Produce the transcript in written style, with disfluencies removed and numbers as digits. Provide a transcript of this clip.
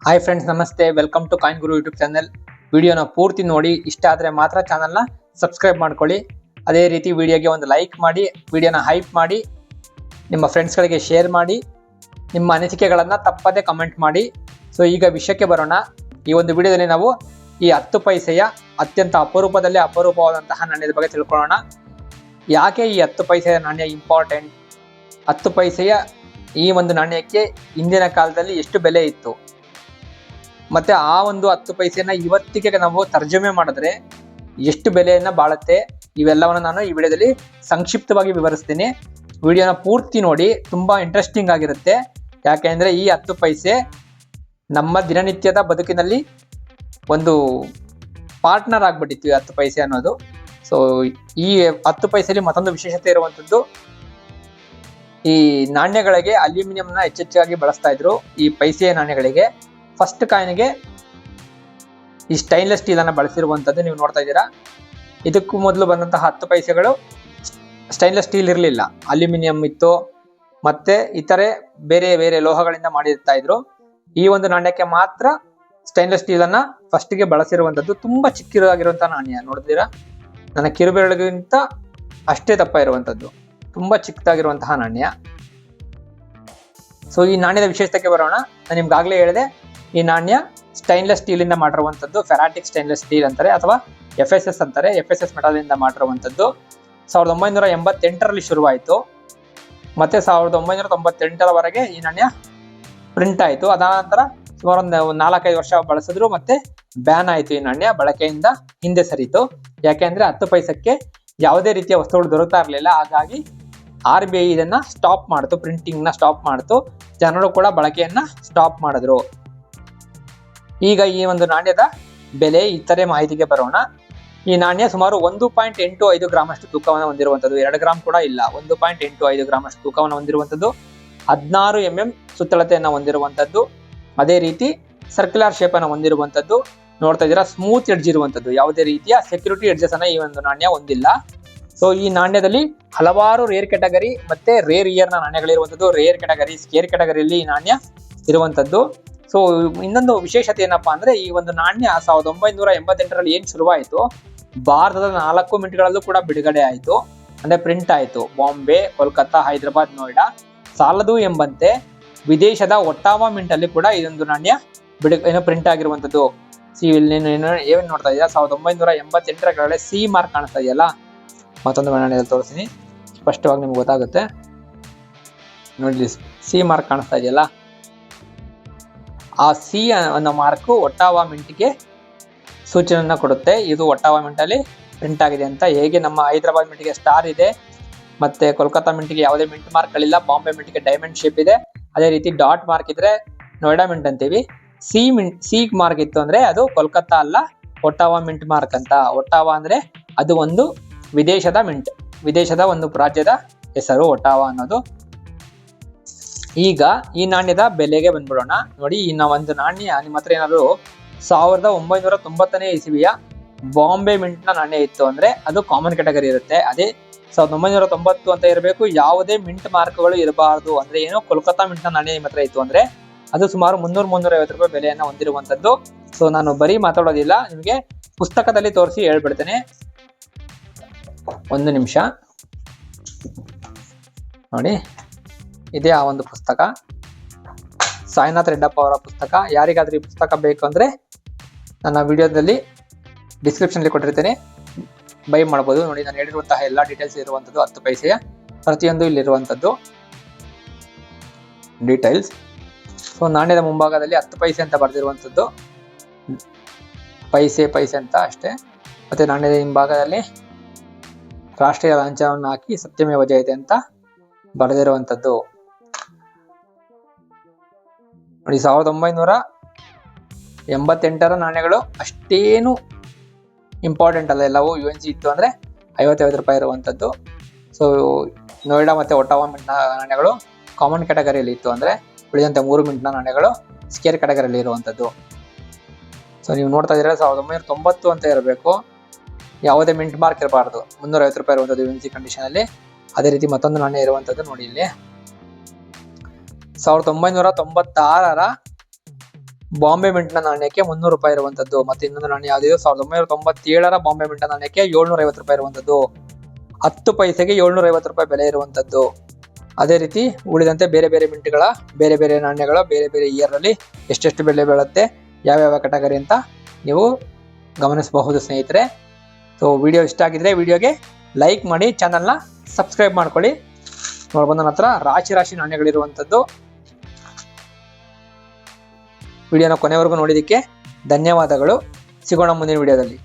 Hi friends, ನಮಸ್ತೆ. Welcome to coin guru YouTube channel. ವಿಡಿಯೋನ ಪೂರ್ತಿ ನೋಡಿ, ಇಷ್ಟ ಆದರೆ ಮಾತ್ರ ಚಾನಲ್ನ ಸಬ್ಸ್ಕ್ರೈಬ್ ಮಾಡ್ಕೊಳ್ಳಿ. ಅದೇ ರೀತಿ ವಿಡಿಯೋಗೆ ಒಂದು ಲೈಕ್ ಮಾಡಿ, ವಿಡಿಯೋನ ಹೈಪ್ ಮಾಡಿ, ನಿಮ್ಮ ಫ್ರೆಂಡ್ಸ್ಗಳಿಗೆ ಶೇರ್ ಮಾಡಿ, ನಿಮ್ಮ ಅನಿಸಿಕೆಗಳನ್ನು ತಪ್ಪದೇ ಕಮೆಂಟ್ ಮಾಡಿ. ಸೊ ಈಗ ವಿಷಯಕ್ಕೆ ಬರೋಣ. ಈ ಒಂದು ವಿಡಿಯೋದಲ್ಲಿ ನಾವು ಈ 10 ಪೈಸೆಯ ಅತ್ಯಂತ ಅಪರೂಪವಾದಂತಹ ನಾಣ್ಯದ ಬಗ್ಗೆ ತಿಳ್ಕೊಳ್ಳೋಣ. ಯಾಕೆ ಈ 10 ಪೈಸೆಯ ನಾಣ್ಯ ಇಂಪಾರ್ಟೆಂಟ್, 10 ಪೈಸೆಯ ಈ ಒಂದು ನಾಣ್ಯಕ್ಕೆ ಇಂದಿನ ಕಾಲದಲ್ಲಿ ಎಷ್ಟು ಬೆಲೆ ಇತ್ತು, ಮತ್ತೆ ಆ ಒಂದು 10 ಪೈಸೆನ ಇವತ್ತಿಗೆ ನಾವು ತರ್ಜುಮೆ ಮಾಡಿದ್ರೆ ಎಷ್ಟು ಬೆಲೆಯನ್ನ ಬಾಳುತ್ತೆ, ಇವೆಲ್ಲವನ್ನು ನಾನು ಈ ವಿಡಿಯೋದಲ್ಲಿ ಸಂಕ್ಷಿಪ್ತವಾಗಿ ವಿವರಿಸ್ತೀನಿ. ವಿಡಿಯೋನ ಪೂರ್ತಿ ನೋಡಿ, ತುಂಬಾ ಇಂಟ್ರೆಸ್ಟಿಂಗ್ ಆಗಿರುತ್ತೆ. ಯಾಕೆಂದ್ರೆ ಈ 10 ಪೈಸೆ ನಮ್ಮ ದಿನನಿತ್ಯದ ಬದುಕಿನಲ್ಲಿ ಒಂದು ಪಾರ್ಟ್ನರ್ ಆಗ್ಬಿಟ್ಟಿತ್ತು ಈ 10 ಪೈಸೆ ಅನ್ನೋದು. ಸೊ ಈ 10 ಪೈಸೆಯಲ್ಲಿ ಮತ್ತೊಂದು ವಿಶೇಷತೆ ಇರುವಂತದ್ದು, ಈ ನಾಣ್ಯಗಳಿಗೆ ಅಲ್ಯೂಮಿನಿಯಂನ ಹೆಚ್ಚೆಚ್ಚಾಗಿ ಬಳಸ್ತಾ ಇದ್ರು. ಈ ಪೈಸೆಯ ನಾಣ್ಯಗಳಿಗೆ ಫಸ್ಟ್ ಕಾಯಿನ್ಗೆ ಈ ಸ್ಟೈನ್ಲೆಸ್ ಸ್ಟೀಲ್ ಅನ್ನ ಬಳಸಿರುವಂತದ್ದು ನೀವು ನೋಡ್ತಾ ಇದ್ದೀರಾ. ಇದಕ್ಕೂ ಮೊದಲು ಬಂದಂತಹ 10 ಪೈಸೆಗಳು ಸ್ಟೈನ್ಲೆಸ್ ಸ್ಟೀಲ್ ಇರಲಿಲ್ಲ, ಅಲ್ಯೂಮಿನಿಯಂ ಇತ್ತು, ಮತ್ತೆ ಇತರೆ ಬೇರೆ ಬೇರೆ ಲೋಹಗಳಿಂದ ಮಾಡಿರ್ತಾ ಇದ್ರು. ಈ ಒಂದು ನಾಣ್ಯಕ್ಕೆ ಮಾತ್ರ ಸ್ಟೈನ್ಲೆಸ್ ಸ್ಟೀಲ್ ಅನ್ನ ಫಸ್ಟ್ ಗೆ ಬಳಸಿರುವಂತದ್ದು. ತುಂಬಾ ಚಿಕ್ಕಿರುವಂತಹ ನಾಣ್ಯ ನೋಡಿದ್ದೀರಾ, ನನ್ನ ಕಿರುಬೆರಳಿಗಿಂತ ಅಷ್ಟೇ ದಪ್ಪ ಇರುವಂತದ್ದು, ತುಂಬಾ ಚಿಕ್ಕದಾಗಿರುವಂತಹ ನಾಣ್ಯ. ಸೊ ಈ ನಾಣ್ಯದ ವಿಶೇಷತೆಗೆ ಬರೋಣ. ನಾನು ನಿಮ್ಗಾಗ್ಲೇ ಹೇಳಿದೆ, ಈ ನಾಣ್ಯ ಸ್ಟೈನ್ಲೆಸ್ ಸ್ಟೀಲ್ ಇಂದ ಮಾಡಿರುವಂತದ್ದು, ಫೆರಾಟಿಕ್ ಸ್ಟೈನ್ಲೆಸ್ ಸ್ಟೀಲ್ ಅಂತಾರೆ ಅಥವಾ FSS ಅಂತಾರೆ. FSS ಮೆಟಲ್ ಇಂದ ಮಾಡಿರುವಂತದ್ದು. 1988ರಲ್ಲಿ ಶುರುವಾಯಿತು, ಮತ್ತೆ 1998ರವರೆಗೆ ಈ ನಾಣ್ಯ ಪ್ರಿಂಟ್ ಆಯಿತು. ಅದಾನಂತರ ಸುಮಾರು ಒಂದು 4-5 ವರ್ಷ ಬಳಸಿದ್ರು, ಮತ್ತೆ ಬ್ಯಾನ್ ಆಯಿತು. ಈ ನಾಣ್ಯ ಬಳಕೆಯಿಂದ ಹಿಂದೆ ಸರಿತು. ಯಾಕೆಂದ್ರೆ 10 ಪೈಸಕ್ಕೆ ಯಾವುದೇ ರೀತಿಯ ವಸ್ತುಗಳು ದೊರಕ್ತಾ ಇರಲಿಲ್ಲ. ಹಾಗಾಗಿ RBI ಇದನ್ನ ಸ್ಟಾಪ್ ಮಾಡ್ತು, ಪ್ರಿಂಟಿಂಗ್ ನ ಸ್ಟಾಪ್ ಮಾಡ್ತು. ಜನರು ಕೂಡ ಬಳಕೆಯನ್ನ ಸ್ಟಾಪ್ ಮಾಡಿದ್ರು. ಈಗ ಈ ಒಂದು ನಾಣ್ಯದ ಬೆಲೆ, ಇತರೆ ಮಾಹಿತಿಗೆ ಬರೋಣ. ಈ ನಾಣ್ಯ ಸುಮಾರು 1.85 ಗ್ರಾಮ್ ಅಷ್ಟು ತೂಕವನ್ನು ಹೊಂದಿರುವಂತದ್ದು, 2 ಗ್ರಾಮ್ ಕೂಡ ಇಲ್ಲ. 1.85 ಗ್ರಾಮ್ ಅಷ್ಟು ತೂಕವನ್ನು ಹೊಂದಿರುವಂತದ್ದು, 16 mm ಸುತ್ತಳತೆಯನ್ನು ಹೊಂದಿರುವಂತದ್ದು, ಅದೇ ರೀತಿ ಸರ್ಕ್ಯುಲರ್ ಶೇಪ್ ಅನ್ನು ಹೊಂದಿರುವಂತದ್ದು. ನೋಡ್ತಾ ಇದ್ದೀರಾ, ಸ್ಮೂತ್ ಎಡ್ಜ್ ಇರುವಂತದ್ದು, ಯಾವುದೇ ರೀತಿಯ ಸೆಕ್ಯೂರಿಟಿ ಎಡ್ಜಸ್ ಅನ್ನ ಈ ಒಂದು ನಾಣ್ಯ ಹೊಂದಿಲ್ಲ. ಸೊ ಈ ನಾಣ್ಯದಲ್ಲಿ ಹಲವಾರು ರೇರ್ ಕ್ಯಾಟಗರಿ ಮತ್ತೆ ರೇರ್ ಇಯರ್ ನ ನಾಣ್ಯಗಳಿರುವಂತದ್ದು. ರೇರ್ ಕ್ಯಾಟಗರಿ, ಸ್ಕೇರ್ ಕ್ಯಾಟಗರಿಯಲ್ಲಿ ಈ ನಾಣ್ಯ ಇರುವಂತದ್ದು. ಸೊ ಇನ್ನೊಂದು ವಿಶೇಷತೆ ಏನಪ್ಪಾ ಅಂದ್ರೆ, ಈ ಒಂದು ನಾಣ್ಯ 1988ರಲ್ಲಿ ಏನ್ ಶುರುವಾಯಿತು, ಭಾರತದ 4 ಮಿಂಟ್ಗಳಲ್ಲೂ ಕೂಡ ಬಿಡುಗಡೆ ಆಯಿತು, ಅಂದ್ರೆ ಪ್ರಿಂಟ್ ಆಯಿತು. ಬಾಂಬೆ, ಕೋಲ್ಕತ್ತಾ, ಹೈದರಾಬಾದ್, ನೋಯ್ಡಾ ಸಾಲದು ಎಂಬಂತೆ ವಿದೇಶದ ಒಟ್ಟಾವಾ ಮಿಂಟ್ ಅಲ್ಲಿ ಕೂಡ ಇದೊಂದು ನಾಣ್ಯ ಪ್ರಿಂಟ್ ಆಗಿರುವಂತದ್ದು. ಏನ್ ನೋಡ್ತಾ ಇದೆಯಾ, 1988ರ ಕೆಳಗಡೆ ಸಿ ಮಾರ್ಕ್ ಕಾಣಿಸ್ತಾ ಇದೆಯಲ್ಲ. ಮತ್ತೊಂದು ನಾಣ್ಯದಲ್ಲಿ ತೋರಿಸ್ತೀನಿ, ಸ್ಪಷ್ಟವಾಗಿ ನಿಮ್ಗೆ ಗೊತ್ತಾಗುತ್ತೆ ನೋಡಿ. ಸಿ ಮಾರ್ಕ್ ಕಾಣಿಸ್ತಾ ಇದೆಯಲ್ಲ, ಆ ಸಿ ಅನ್ನೋ ಮಾರ್ಕ್ ಒಟ್ಟಾವಾ ಮಿಂಟ್ಗೆ ಸೂಚನೆಯನ್ನ ಕೊಡುತ್ತೆ. ಇದು ಒಟ್ಟಾವಾ ಮಿಂಟ್ ಅಲ್ಲಿ ಪ್ರಿಂಟ್ ಆಗಿದೆ ಅಂತ. ಹೇಗೆ ನಮ್ಮ ಹೈದರಾಬಾದ್ ಮಿಂಟ್ಗೆ ಸ್ಟಾರ್ ಇದೆ, ಮತ್ತೆ ಕೋಲ್ಕತ್ತಾ ಮಿಂಟ್ಗೆ ಯಾವುದೇ ಮಿಂಟ್ ಮಾರ್ಕ್ ಗಳಿಲ್ಲ, ಬಾಂಬೆ ಮಿಂಟ್ಗೆ ಡೈಮಂಡ್ ಶೇಪ್ ಇದೆ, ಅದೇ ರೀತಿ ಡಾಟ್ ಮಾರ್ಕ್ ಇದ್ರೆ ನೋಯ್ಡಾ ಮಿಂಟ್ ಅಂತೀವಿ. ಸಿ ಮಾರ್ಕ್ ಇತ್ತು ಅಂದ್ರೆ ಅದು ಕೋಲ್ಕತ್ತಾ ಅಲ್ಲ, ಒಟ್ಟಾವಾ ಮಿಂಟ್ ಮಾರ್ಕ್ ಅಂತ. ಒಟ್ಟಾವಾ ಅಂದ್ರೆ ಅದು ಒಂದು ವಿದೇಶದ ಮಿಂಟ್, ವಿದೇಶದ ಒಂದು ರಾಜ್ಯದ ಹೆಸರು ಒಟ್ಟಾವಾ ಅನ್ನೋದು. ಈಗ ಈ ನಾಣ್ಯದ ಬೆಲೆಗೆ ಬಂದ್ಬಿಡೋಣ. ನೋಡಿ, ಈ ಒಂದು ನಾಣ್ಯ ನಿಮ್ಮ ಹತ್ರ ಏನಾದ್ರು 1990ನೇ ಇಸವಿಯ ಬಾಂಬೆ ಮಿಂಟ್ ನ ನಾಣ್ಯ ಇತ್ತು ಅಂದ್ರೆ ಅದು ಕಾಮನ್ ಕ್ಯಾಟಗರಿ ಇರುತ್ತೆ. ಅದೇ 1990 ಅಂತ ಇರಬೇಕು, ಯಾವುದೇ ಮಿಂಟ್ ಮಾರ್ಕ್ಗಳು ಇರಬಾರ್ದು. ಅಂದ್ರೆ ಏನೋ ಕೋಲ್ಕತ್ತಾ ಮಿಂಟ್ ನ ನಾಣ್ಯ ನಿಮ್ಮ ಹತ್ರ ಇತ್ತು ಅಂದ್ರೆ ಅದು ಸುಮಾರು 300-350 ರೂಪಾಯಿ ಬೆಲೆಯನ್ನ ಹೊಂದಿರುವಂತದ್ದು. ಸೊ ನಾನು ಬರೀ ಮಾತಾಡೋದಿಲ್ಲ, ನಿಮಗೆ ಪುಸ್ತಕದಲ್ಲಿ ತೋರಿಸಿ ಹೇಳ್ಬಿಡ್ತೇನೆ. ಒಂದು ನಿಮಿಷ ನೋಡಿ, ಇದೇ ಆ ಒಂದು ಪುಸ್ತಕ, ಸಾಯಿನಾಥ್ ರೆಡ್ಡಪ್ಪ ಅವರ ಪುಸ್ತಕ. ಯಾರಿಗಾದ್ರೂ ಈ ಪುಸ್ತಕ ಬೇಕು ಅಂದ್ರೆ ನನ್ನ ವಿಡಿಯೋದಲ್ಲಿ ಡಿಸ್ಕ್ರಿಪ್ಷನ್ ಕೊಟ್ಟಿರ್ತೇನೆ, ಬೈ ಮಾಡಬಹುದು. ನೋಡಿ, ನಾನು ಹೇಳಿರುವಂತಹ ಎಲ್ಲ ಡೀಟೇಲ್ಸ್ ಇರುವಂತದ್ದು, 10 ಪೈಸೆಯ ಪ್ರತಿಯೊಂದು ಇಲ್ಲಿರುವಂತದ್ದು ಡೀಟೇಲ್ಸ್. ಸೊ ನಾಣ್ಯದ ಮುಂಭಾಗದಲ್ಲಿ 10 ಪೈಸೆ ಅಂತ ಬರೆದಿರುವಂತದ್ದು, ಪೈಸೆ ಅಂತ ಅಷ್ಟೇ. ಮತ್ತೆ ನಾಣ್ಯದ ಹಿಂಭಾಗದಲ್ಲಿ ರಾಷ್ಟ್ರೀಯ ಲಾಂಛನವನ್ನು ಹಾಕಿ ಸತ್ಯಮೇವ ಜಯತೆ ಅಂತ ಬರೆದಿರುವಂತದ್ದು ನೋಡಿ. 1988ರ ನಾಣ್ಯಗಳು ಅಷ್ಟೇನು ಇಂಪಾರ್ಟೆಂಟ್ ಅಲ್ಲ, ಎಲ್ಲವೂ UNC ಇತ್ತು ಅಂದ್ರೆ 50 ರೂಪಾಯಿ ಇರುವಂತದ್ದು. ಸೊ ನೋಯ್ಡಾ ಮತ್ತೆ ಒಟ್ಟಾವಾ ಮಿಂಟ್ ನಾಣ್ಯಗಳು ಕಾಮನ್ ಕ್ಯಾಟಗರಿಯಲ್ಲಿ ಇತ್ತು ಅಂದ್ರೆ, ಉಳಿದಂತೆ 3 ಮಿಂಟ್ ನಾಣ್ಯಗಳು ಸ್ಕೇರ್ ಕ್ಯಾಟಗರಿಯಲ್ಲಿ ಇರುವಂತದ್ದು. ಸೊ ನೀವು ನೋಡ್ತಾ ಇದ್ರೆ 1990 ಅಂತ ಇರಬೇಕು, ಯಾವುದೇ ಮಿಂಟ್ ಮಾರ್ಕ್ ಇರಬಾರ್ದು, 350 ರೂಪಾಯಿ ಇರುವಂತದ್ದು UNC ಕಂಡೀಷನ್ ಅಲ್ಲಿ. ಅದೇ ರೀತಿ ಮತ್ತೊಂದು ನಾಣ್ಯ ಇರುವಂತದ್ದು ನೋಡಿ ಇಲ್ಲಿ, 1996ರ ಬಾಂಬೆ ಮಿಂಟ್ನ ನಾಣ್ಯಕ್ಕೆ 300 ರೂಪಾಯಿ ಇರುವಂತದ್ದು. ಮತ್ತೆ ಇನ್ನೊಂದು ನಾಣ್ಯ ಯಾವ್ದಿದೆ 1997ರ ಬಾಂಬೆ ಮಿಂಟ್ನ ನಾಣ್ಯಕ್ಕೆ 750 ರೂಪಾಯಿ ಇರುವಂತದ್ದು. 10 ಪೈಸೆಗೆ 750 ರೂಪಾಯಿ ಬೆಲೆ ಇರುವಂತದ್ದು. ಅದೇ ರೀತಿ ಉಳಿದಂತೆ ಬೇರೆ ಬೇರೆ ಮಿಂಟ್ಗಳ ಬೇರೆ ಬೇರೆ ನಾಣ್ಯಗಳ ಬೇರೆ ಬೇರೆ ಇಯರ್ ಅಲ್ಲಿ ಎಷ್ಟೆಷ್ಟು ಬೆಲೆ ಬೀಳುತ್ತೆ, ಯಾವ್ಯಾವ ಕ್ಯಾಟಗರಿ ಅಂತ ನೀವು ಗಮನಿಸಬಹುದು ಸ್ನೇಹಿತರೆ. ಸೊ ವಿಡಿಯೋ ಇಷ್ಟ ಆಗಿದ್ರೆ ವಿಡಿಯೋಗೆ ಲೈಕ್ ಮಾಡಿ, ಚಾನಲ್ನ ಸಬ್ಸ್ಕ್ರೈಬ್ ಮಾಡ್ಕೊಳ್ಳಿ. ನೋಡ್ಬೋದು ನನ್ನ ಹತ್ರ ರಾಶಿ ನಾಣ್ಯಗಳಿರುವಂಥದ್ದು. ವಿಡಿಯೋನ ಕೊನೆವರೆಗೂ ನೋಡಿದ್ದಕ್ಕೆ ಧನ್ಯವಾದಗಳು. ಸಿಗೋಣ ಮುಂದಿನ ವಿಡಿಯೋದಲ್ಲಿ.